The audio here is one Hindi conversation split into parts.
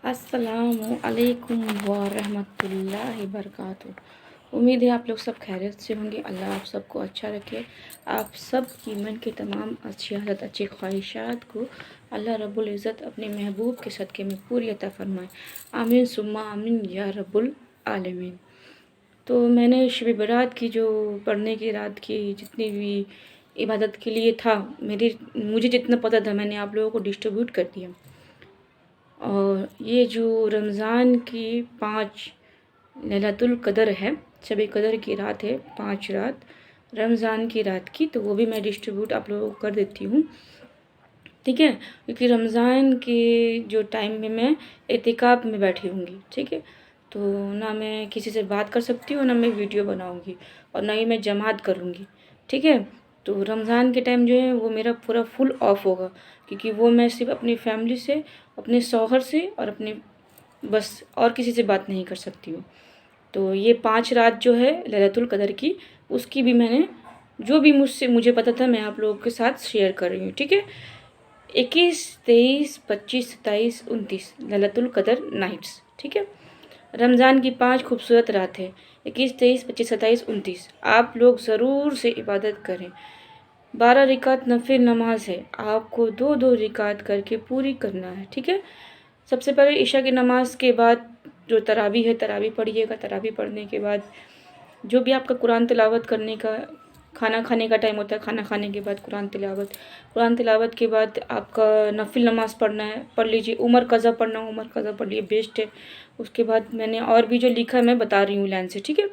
अस्सलामु अलैकुम व रहमतुल्लाहि बरकातुहू। उम्मीद है आप लोग सब खैरियत से होंगे। अल्लाह आप सबको अच्छा रखे। आप सब की मन के तमाम अच्छी हालत, अच्छी ख्वाहिशात को अल्लाह रब्बुल इज़्ज़त अपने महबूब के सदक़े में पूरी अता फ़रमाए। आमीन सुम्मा आमीन या रब्बुल आलमीन। तो मैंने शब बरात की जो पढ़ने की रात की जितनी भी इबादत के लिए था, मुझे जितना पता था मैंने आप लोगों को डिस्ट्रीब्यूट कर दिया। और ये जो रमज़ान की 5 लैलतुल क़द्र है, शब क़द्र की रात है, 5 रात रमज़ान की रात की, तो वो भी मैं डिस्ट्रीब्यूट आप लोगों को कर देती हूँ, ठीक है। क्योंकि रमज़ान के जो टाइम में मैं एतिकाफ़ में बैठी होंगी, ठीक है। तो ना मैं किसी से बात कर सकती हूँ, ना मैं वीडियो बनाऊँगी और ना ही मैं जमात करूँगी, ठीक है। तो रमज़ान के टाइम जो है वो मेरा पूरा फुल ऑफ होगा, क्योंकि वो मैं सिर्फ़ अपनी फैमिली से, अपने शौहर से और अपने बस और किसी से बात नहीं कर सकती हूँ। तो ये 5 रात जो है लैलतुल क़द्र की, उसकी भी मैंने जो भी मुझे पता था मैं आप लोगों के साथ शेयर कर रही हूँ, ठीक है। 21, 23, 25, 27, 29 लैलतुल क़द्र नाइट्स, ठीक है। रमज़ान की 5 खूबसूरत रात है, 21, 23, 25, 27, 29। आप लोग ज़रूर से इबादत करें। 12 रिकात नफ़िल नमाज है, आपको 2-2 रिकात करके पूरी करना है, ठीक है। सबसे पहले इशा की नमाज के बाद जो तरावी है, तरावी पढ़िएगा। तरावी पढ़ने के बाद जो भी आपका कुरान तिलावत करने का, खाना खाने का टाइम होता है, खाना खाने के बाद कुरान तिलावत के बाद आपका नफ़िल नमाज पढ़ना है, पढ़ लीजिए। उमर कज़ा पढ़ना, उमर कज़ा पढ़ लिए, बेस्ट है। उसके बाद मैंने और भी जो लिखा है मैं बता रही हूँ लाइन से, ठीक है।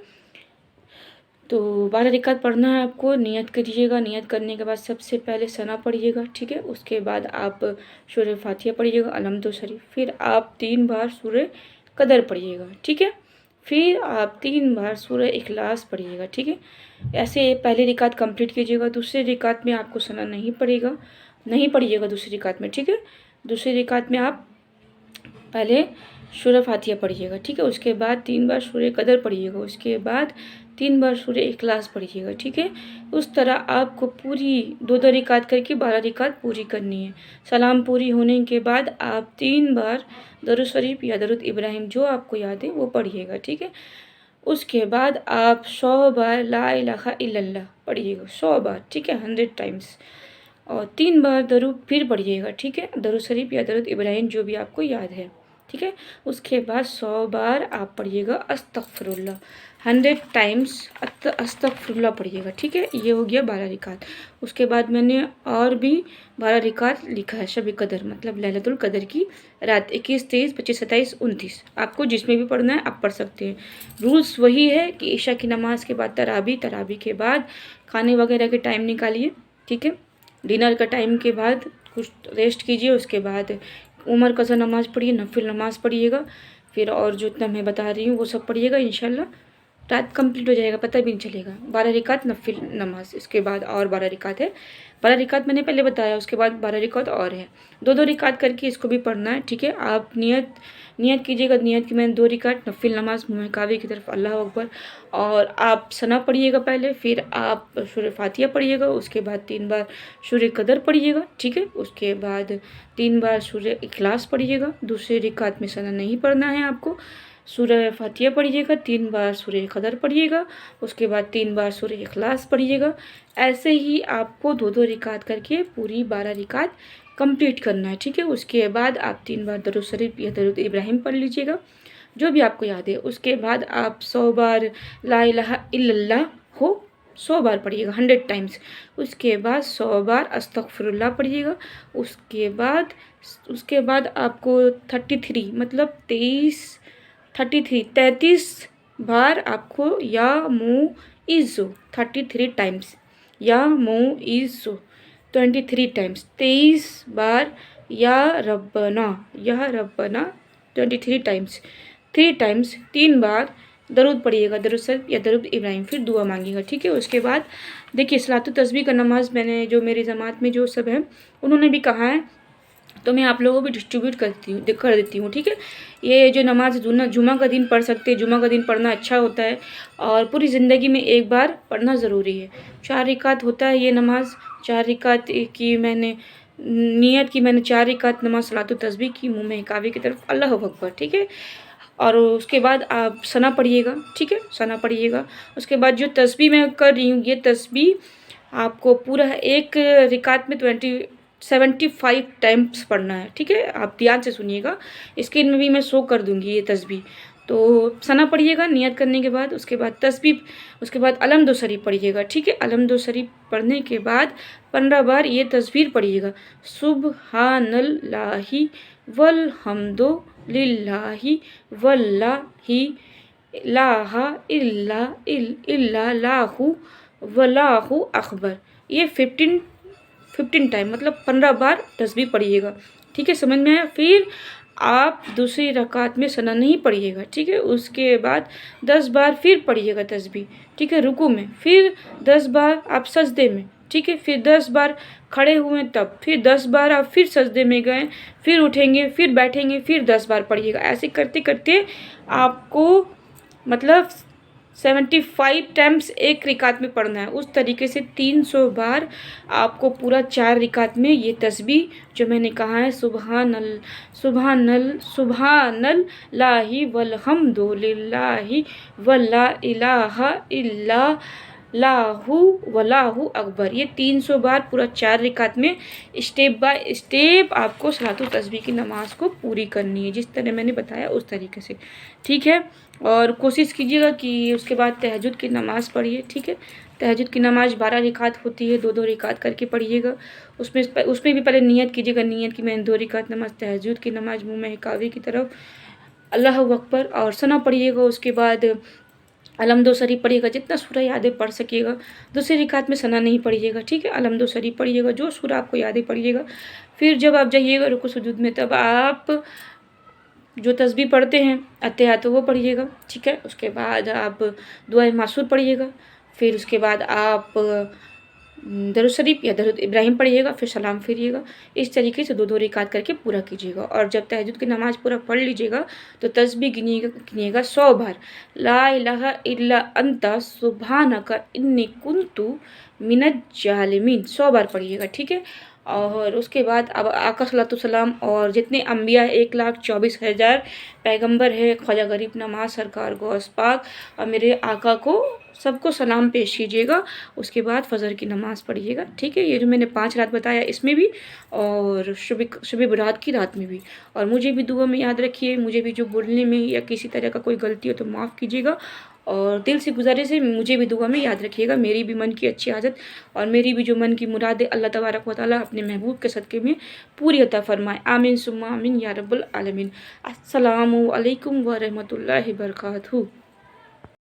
तो 12 रिकात पढ़ना है आपको, नियत करिएगा। नियत करने के बाद सबसे पहले सना पढ़िएगा, ठीक है। उसके बाद आप सूरह फातिहा पढ़िएगा, अलहम्दु शरीफ। फिर आप 3 बार सूरह क़द्र पढ़िएगा, ठीक है। फिर आप 3 बार सूरह इखलास पढ़िएगा, ठीक है। ऐसे पहली रिकात कंप्लीट कीजिएगा। दूसरी रिकात में आपको सना नहीं पढ़िएगा दूसरी रिकात में, ठीक है। दूसरी रिकात में आप पहले सूरह फातिहा पढ़िएगा, ठीक है। उसके बाद 3 बार सूरह क़द्र पढ़िएगा। उसके बाद 3 बार सूरह इखलास पढ़िएगा, ठीक है। उस तरह आपको पूरी 2-2 रिकात करके 12 रिकात पूरी करनी है। सलाम पूरी होने के बाद आप 3 बार दरूद शरीफ या दरूद इब्राहिम जो आपको याद है वो पढ़िएगा, ठीक है। उसके बाद आप 100 बार ला इलाहा इल्लल्लाह पढ़िएगा, 100 बार, ठीक है, 100 टाइम्स। और 3 बार दरूद फिर पढ़िएगा, ठीक है, दरूद शरीफ या दरूद इब्राहिम जो भी आपको याद है, ठीक है। उसके बाद 100 बार आप पढ़िएगा अस्तगफिरुल्लाह, 100 टाइम्स अस्तगफिरुल्लाह पढ़िएगा, ठीक है। ये हो गया 12 रिकात। उसके बाद मैंने और भी 12 रिकात लिखा है शब क़द्र, मतलब लैलतुल क़द्र की रात, 21, 23, 25, 27, 29। आपको जिसमें भी पढ़ना है आप पढ़ सकते हैं। रूल्स वही है कि ईशा की नमाज के बाद तरावी के बाद खाने वगैरह के टाइम निकालिए, ठीक है। डिनर का टाइम के बाद कुछ रेस्ट कीजिए। उसके बाद उमर कज़ा नमाज़ पढ़िए, नफ़िल नमाज़ पढ़िएगा। फिर और जो इतना मैं बता रही हूँ वो सब पढ़िएगा, इंशाल्लाह रात कंप्लीट हो जाएगा, पता भी नहीं चलेगा। 12 रिकात नफ़िल नमाज़, इसके बाद और 12 रिकात है। 12 रिकात मैंने पहले बताया, उसके बाद 12 रिकात और है। 2-2 रिकात करके इसको भी पढ़ना है, ठीक है। आप नियत कीजिएगा। नियत की मैंने 2 रिकात नफ़िल नमाज़ मुँह काबे की तरफ, अल्लाह अकबर। और आप सना पढ़िएगा पहले, फिर आप सूरह फातिहा पढ़िएगा। उसके बाद 3 बार सूरह क़द्र पढ़िएगा, ठीक है। उसके बाद 3 बार सूरह इखलास पढ़िएगा। दूसरी रिकात में सना नहीं पढ़ना है आपको। सूरह फातिहा पढ़िएगा, 3 बार सूरह क़द्र पढ़िएगा। उसके बाद 3 बार सूरह इखलास पढ़िएगा। ऐसे ही आपको 2-2 रिकात करके पूरी 12 रिकात कंप्लीट करना है, ठीक है। उसके बाद आप 3 बार दरूद शरीफ या दरूद इब्राहिम पढ़ लीजिएगा, जो भी आपको याद है। उसके बाद आप 100 बार ला इलाहा इल्लल्लाह हो 100 बार पढ़िएगा, 100 टाइम्स। उसके बाद 100 बार अस्तगफिरुल्लाह पढ़िएगा। उसके बाद आपको 33 मतलब 33 बार आपको या मुइज़्ज़ो 33 टाइम्स, या मुइज़्ज़ो 23 टाइम्स, 23 बार या रब्बना 23 टाइम्स, 3 टाइम्स, 3 बार दरूद पढ़िएगा, दरूद शरीफ या दरूद इब्राहिम। फिर दुआ मांगिएगा, ठीक है। उसके बाद देखिए सलातु तस्बीह का नमाज़ मैंने जो मेरी जमात में जो सब है उन्होंने भी कहा है, तो मैं आप लोगों को भी डिस्ट्रीब्यूट कर देती हूँ, ठीक है। ये जो नमाज जुमा का दिन पढ़ सकते हैं, जुमा का दिन पढ़ना अच्छा होता है और पूरी ज़िंदगी में एक बार पढ़ना ज़रूरी है। 4 रिकात होता है ये नमाज, 4 रिकात की मैंने नियत की मैंने 4 रिकात नमाज़ सलातो तस्बीह की मुँह में काबे की तरफ, अल्लाहू अकबर, ठीक है? और उसके बाद आप सना पढ़िएगा, ठीक है? सना पढ़िएगा। उसके बाद जो तस्बीह मैं कर रही हूँ, ये तस्बीह आपको पूरा एक रिकात में 75 टाइम्स पढ़ना है, ठीक है? आप ध्यान से सुनिएगा, स्क्रीन में भी मैं शो कर दूँगी ये तस्बीह। तो सना पढ़िएगा नियत करने के बाद, उसके बाद तस्बीह, उसके बाद अलम दो शरीफ पढ़िएगा, ठीक है? अलम दो शरीफ पढ़ने के बाद 15 बार ये तस्बीह पढ़िएगा, सुब्हानल्लाहि वल हम्दु लिल्लाहि वल्लाहि इलाहा इल्लल्लाहु वल्लाहु अकबर। ये 15 टाइम मतलब 15 बार तस्बीह पढ़िएगा, ठीक है? समझ में आया? फिर आप दूसरी रकात में सना नहीं पढ़िएगा, ठीक है? उसके बाद 10 बार फिर पढ़िएगा तस्बीह, ठीक है? रुकू में, फिर 10 बार आप सजदे में, ठीक है? फिर 10 बार खड़े हुए तब, फिर 10 बार आप फिर सजदे में गए, फिर उठेंगे, फिर बैठेंगे, फिर 10 बार पढ़िएगा। ऐसे करते करते आपको मतलब 75 टाइम्स एक रिकात में पढ़ना है। उस तरीके से 300 बार आपको पूरा 4 रिकात में ये तस्बीह जो मैंने कहा है, सुबहानल्लाहि वल्हम्दु लिल्लाहि वल्ला इलाहा इल्लल्लाहु वल्लाहु अकबर, ये 300 बार पूरा 4 रिकात में स्टेप बाय स्टेप आपको सलातो तस्बीह की नमाज को पूरी करनी है, जिस तरह मैंने बताया उस तरीके से, ठीक है? और कोशिश कीजिएगा कि उसके बाद तहज्जुद की नमाज़ पढ़िए, ठीक है? तहज्जुद की नमाज़ 12 रिकात होती है, 2-2 रिकात करके पढ़िएगा। उसमें भी पहले नियत कीजिएगा, नियत की मैंने 2 रिकात नमाज़ तहज्जुद की नमाज़ मुँह में काबे की तरफ, अल्लाहू अकबर, और सना पढ़िएगा। उसके बाद अलम दो शरीफ पढ़िएगा, जितना सूरा याद है पढ़ सकिएगा। दूसरी रिकात में सना नहीं पढ़िएगा, ठीक है? अलम दो शरीफ पढ़िएगा, जो सूरा आपको याद है पढ़िएगा। फिर जब आप जाइएगा रुकू सुजूद में, तब आप जो तस्बीह पढ़ते हैं अत्तहियात वो पढ़िएगा, ठीक है? उसके बाद आप दुआए मासूर पढ़िएगा, फिर उसके बाद आप दरूद शरीफ या दरूद इब्राहिम पढ़िएगा, फिर सलाम फिरिएगा। इस तरीके से 2-2 रिकात करके पूरा कीजिएगा। और जब तहज्जुद की नमाज़ पूरा पढ़ लीजिएगा तो तस्बीह गिनिएगा 100 बार, ला इलाहा इल्ला अंता सुब्हानका इन्नी कुन्तु मिनज जालिमीन, 100 बार पढ़िएगा, ठीक है? और उसके बाद अब आका सल्लल्लाहु अलैहि वसल्लम और जितने अम्बिया 1,24,000 पैगंबर है, ख्वाजा गरीब नवाज सरकार गौस पाक और मेरे आका को सबको सलाम पेश कीजिएगा। उसके बाद फ़जर की नमाज़ पढ़िएगा, ठीक है? ये जो मैंने 5 रात बताया इसमें भी, और शुब बरात की रात में भी। और मुझे भी दुआ में याद रखिए, मुझे भी जो बोलने में या किसी तरह का कोई गलती हो तो माफ़ कीजिएगा, और दिल से गुज़ारिश है मुझे भी दुआ में याद रखिएगा। मेरी भी मन की अच्छी आदत और मेरी भी जो मन की मुराद है अल्लाह तबारक व तआला अपने महबूब के सदक़े में पूरी अता फ़रमाए। आमीन सुम्मा आमीन या रब्बल आलमीन। अस्सलामु अलैकुम व रहमतुल्लाहि व बरकातहू।